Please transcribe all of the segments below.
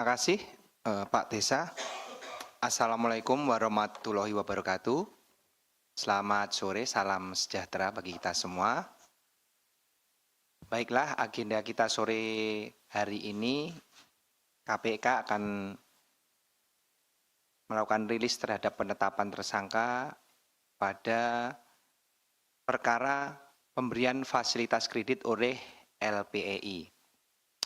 Terima kasih Pak Desa. Assalamualaikum warahmatullahi wabarakatuh. Selamat sore, salam sejahtera bagi kita semua. Baiklah, agenda kita sore hari ini, KPK akan melakukan rilis terhadap penetapan tersangka pada perkara pemberian fasilitas kredit oleh LPEI.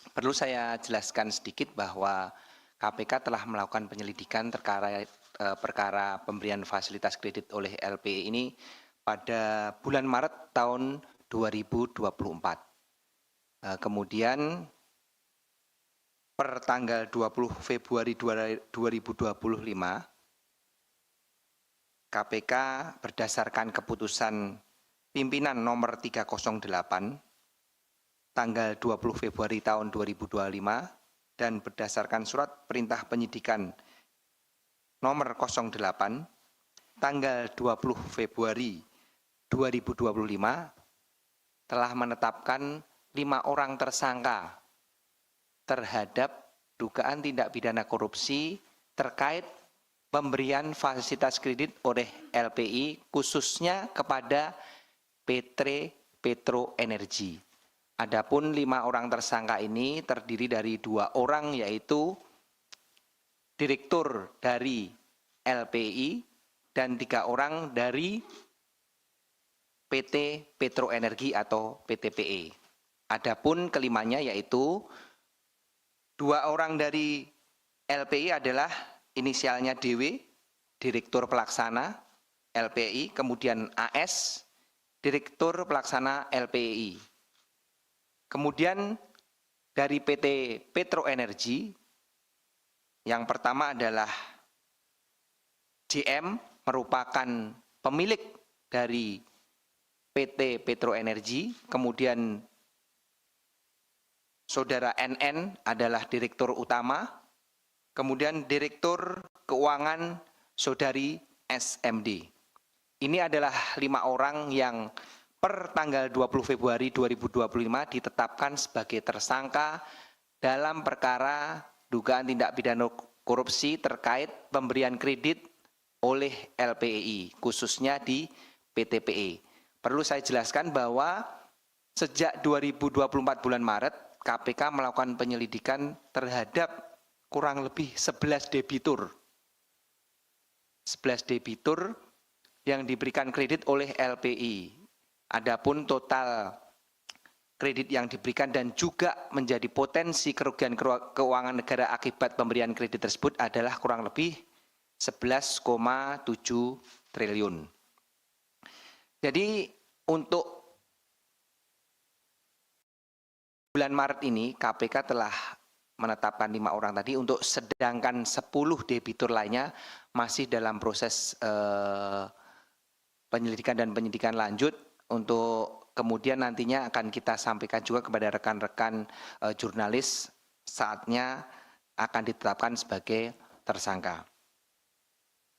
Perlu saya jelaskan sedikit bahwa KPK telah melakukan penyelidikan terkait perkara pemberian fasilitas kredit oleh LPEI ini pada bulan Maret tahun 2024. Kemudian per tanggal 20 Februari 2025, KPK berdasarkan keputusan pimpinan nomor 308 tanggal 20 Februari tahun 2025 dan berdasarkan surat perintah penyidikan nomor 08 tanggal 20 Februari 2025 telah menetapkan 5 orang tersangka terhadap dugaan tindak pidana korupsi terkait pemberian fasilitas kredit oleh LPI khususnya kepada PT Petro Energi. Adapun 5 orang tersangka ini terdiri dari 2 orang yaitu direktur dari LPI dan 3 orang dari PT Petro Energi atau PTPE. Adapun kelimanya yaitu 2 orang dari LPI adalah inisialnya DW, Direktur Pelaksana LPI, kemudian AS, Direktur Pelaksana LPI. Kemudian dari PT Petro Energi, yang pertama adalah JM merupakan pemilik dari PT Petro Energi, kemudian saudara NN adalah direktur utama, kemudian direktur keuangan saudari SMD. Ini adalah 5 orang yang per tanggal 20 Februari 2025 ditetapkan sebagai tersangka dalam perkara dugaan tindak pidana korupsi terkait pemberian kredit oleh LPEI, khususnya di PTPE. Perlu saya jelaskan bahwa sejak 2024 bulan Maret, KPK melakukan penyelidikan terhadap kurang lebih 11 debitur. 11 debitur yang diberikan kredit oleh LPI. Adapun total kredit yang diberikan dan juga menjadi potensi kerugian keuangan negara akibat pemberian kredit tersebut adalah kurang lebih 11,7 triliun. Jadi untuk bulan Maret ini KPK telah menetapkan 5 orang tadi, untuk sedangkan 10 debitur lainnya masih dalam proses penyelidikan dan penyidikan lanjut. Untuk kemudian nantinya akan kita sampaikan juga kepada rekan-rekan jurnalis saatnya akan ditetapkan sebagai tersangka.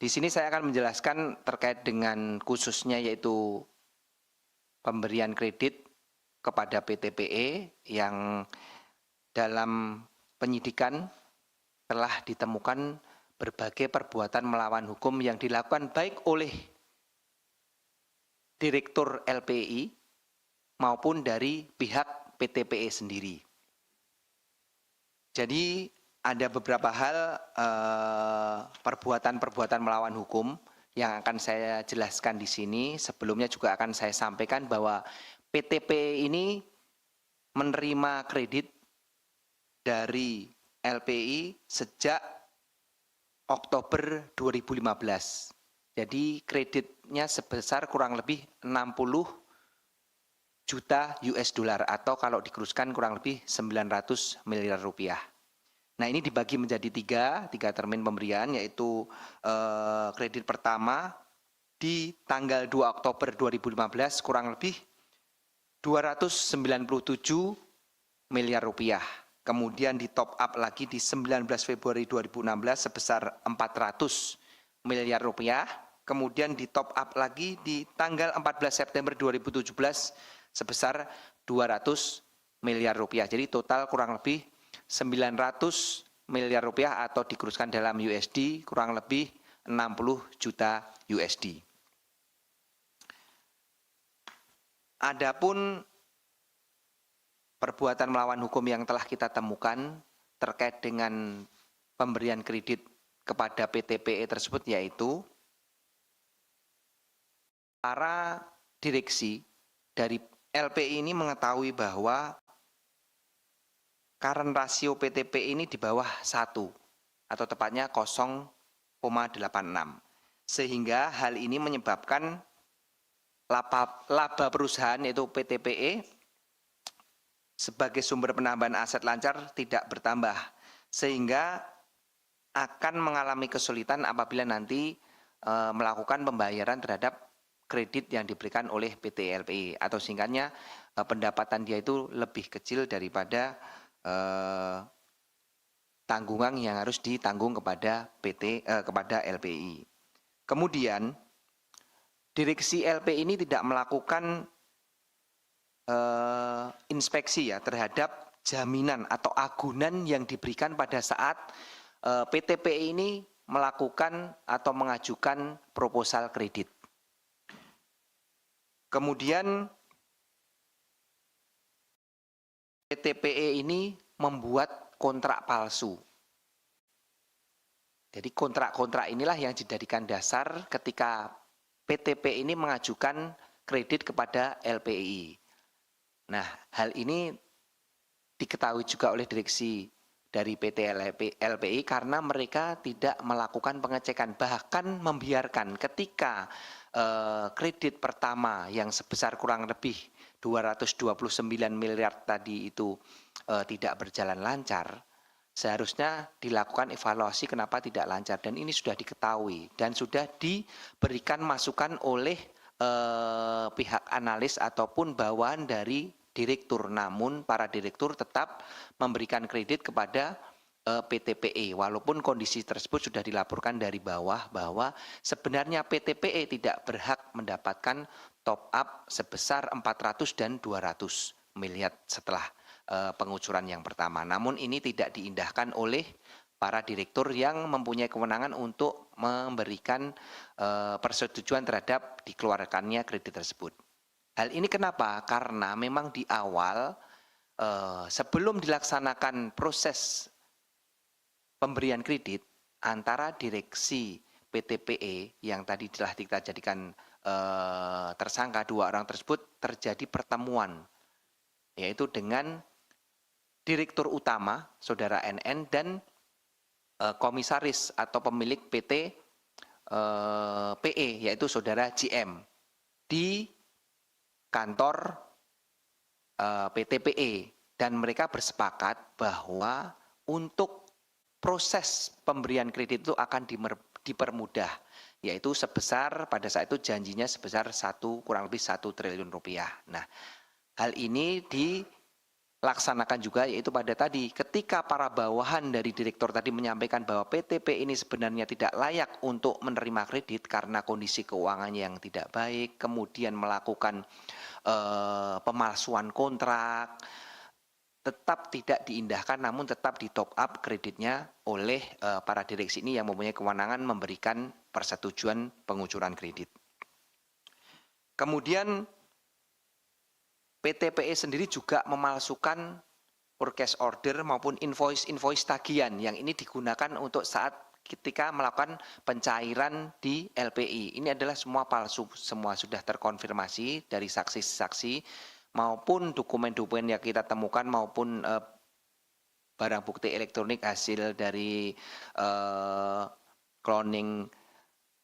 Di sini saya akan menjelaskan terkait dengan khususnya yaitu pemberian kredit kepada PTPE yang dalam penyidikan telah ditemukan berbagai perbuatan melawan hukum yang dilakukan baik oleh Direktur LPI maupun dari pihak PTPE sendiri. Jadi ada beberapa hal perbuatan-perbuatan melawan hukum yang akan saya jelaskan di sini. Sebelumnya juga akan saya sampaikan bahwa PTPE ini menerima kredit dari LPI sejak Oktober 2015. Jadi kreditnya sebesar kurang lebih 60 juta US dollar atau kalau dikuruskan kurang lebih 900 miliar rupiah. Nah, ini dibagi menjadi tiga termin pemberian, yaitu kredit pertama di tanggal 2 Oktober 2015 kurang lebih 297 miliar rupiah. Kemudian di top up lagi di 19 Februari 2016 sebesar 400 miliar rupiah. Kemudian di top up lagi di tanggal 14 September 2017 sebesar 200 miliar rupiah. Jadi total kurang lebih 900 miliar rupiah atau dikuruskan dalam USD kurang lebih 60 juta USD. Adapun perbuatan melawan hukum yang telah kita temukan terkait dengan pemberian kredit kepada PTPE tersebut, yaitu para direksi dari LPI ini mengetahui bahwa current rasio PTPE ini di bawah 1 atau tepatnya 0,86, sehingga hal ini menyebabkan laba perusahaan yaitu PTPE sebagai sumber penambahan aset lancar tidak bertambah, sehingga akan mengalami kesulitan apabila nanti melakukan pembayaran terhadap kredit yang diberikan oleh PT LPI, atau singkatnya pendapatan dia itu lebih kecil daripada tanggungan yang harus ditanggung kepada kepada LPI. Kemudian direksi LPI ini tidak melakukan inspeksi ya terhadap jaminan atau agunan yang diberikan pada saat PTPE ini melakukan atau mengajukan proposal kredit. Kemudian PTPE ini membuat kontrak palsu. Jadi kontrak-kontrak inilah yang dijadikan dasar ketika PTPE ini mengajukan kredit kepada LPI. Nah, hal ini diketahui juga oleh direksi dari PT LPI karena mereka tidak melakukan pengecekan, bahkan membiarkan ketika kredit pertama yang sebesar kurang lebih 229 miliar tadi itu tidak berjalan lancar, seharusnya dilakukan evaluasi kenapa tidak lancar, dan ini sudah diketahui dan sudah diberikan masukan oleh pihak analis ataupun bawahan dari direktur. Namun para direktur tetap memberikan kredit kepada PTPE walaupun kondisi tersebut sudah dilaporkan dari bawah bahwa sebenarnya PTPE tidak berhak mendapatkan top up sebesar 400 dan 200 miliar setelah pengucuran yang pertama. Namun ini tidak diindahkan oleh para direktur yang mempunyai kewenangan untuk memberikan persetujuan terhadap dikeluarkannya kredit tersebut. Hal ini kenapa? Karena memang di awal sebelum dilaksanakan proses pemberian kredit antara direksi PTPE yang tadi telah kita jadikan tersangka, dua orang tersebut terjadi pertemuan, yaitu dengan direktur utama saudara NN dan komisaris atau pemilik PT PE yaitu saudara JM di kantor PTPE, dan mereka bersepakat bahwa untuk proses pemberian kredit itu akan dipermudah, yaitu sebesar pada saat itu janjinya sebesar kurang lebih 1 triliun rupiah. Nah, hal ini dilaksanakan juga yaitu pada tadi ketika para bawahan dari direktur tadi menyampaikan bahwa PTP ini sebenarnya tidak layak untuk menerima kredit karena kondisi keuangannya yang tidak baik, kemudian melakukan pemalsuan kontrak, tetap tidak diindahkan namun tetap di top up kreditnya oleh para direksi ini yang mempunyai kewenangan memberikan persetujuan pengucuran kredit. Kemudian PTPE sendiri juga memalsukan purchase order maupun invoice tagihan yang ini digunakan untuk saat ketika melakukan pencairan di LPI. Ini adalah semua palsu, semua sudah terkonfirmasi dari saksi-saksi maupun dokumen-dokumen yang kita temukan maupun barang bukti elektronik hasil dari cloning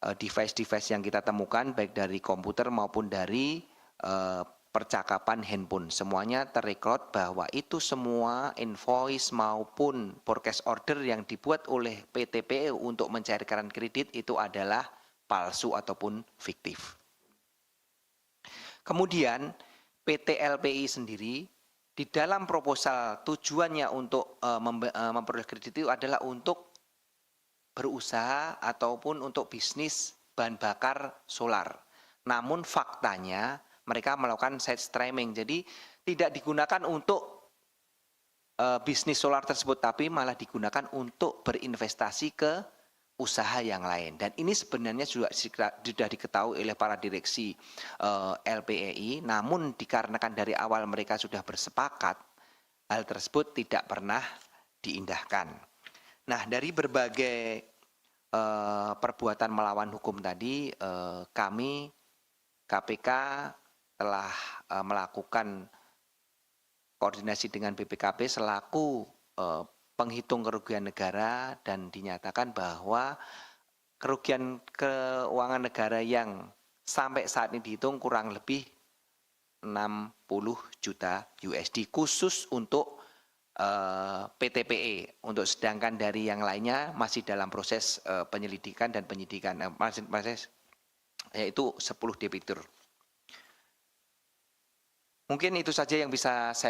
device-device yang kita temukan baik dari komputer maupun dari percakapan handphone. Semuanya terrecord bahwa itu semua invoice maupun purchase order yang dibuat oleh PTPE untuk mencairkan kredit itu adalah palsu ataupun fiktif. Kemudian PT LPI sendiri di dalam proposal tujuannya untuk memperoleh kredit itu adalah untuk berusaha ataupun untuk bisnis bahan bakar solar. Namun faktanya mereka melakukan side streaming, jadi tidak digunakan untuk bisnis solar tersebut, tapi malah digunakan untuk berinvestasi ke usaha yang lain. Dan ini sebenarnya sudah diketahui oleh para direksi LPEI, namun dikarenakan dari awal mereka sudah bersepakat, hal tersebut tidak pernah diindahkan. Nah, dari berbagai perbuatan melawan hukum tadi, kami KPK telah melakukan koordinasi dengan BPKP selaku penghitung kerugian negara dan dinyatakan bahwa kerugian keuangan negara yang sampai saat ini dihitung kurang lebih 60 juta USD khusus untuk PTPE, untuk sedangkan dari yang lainnya masih dalam proses penyelidikan dan penyidikan, yaitu 10 debitur. Mungkin itu saja yang bisa saya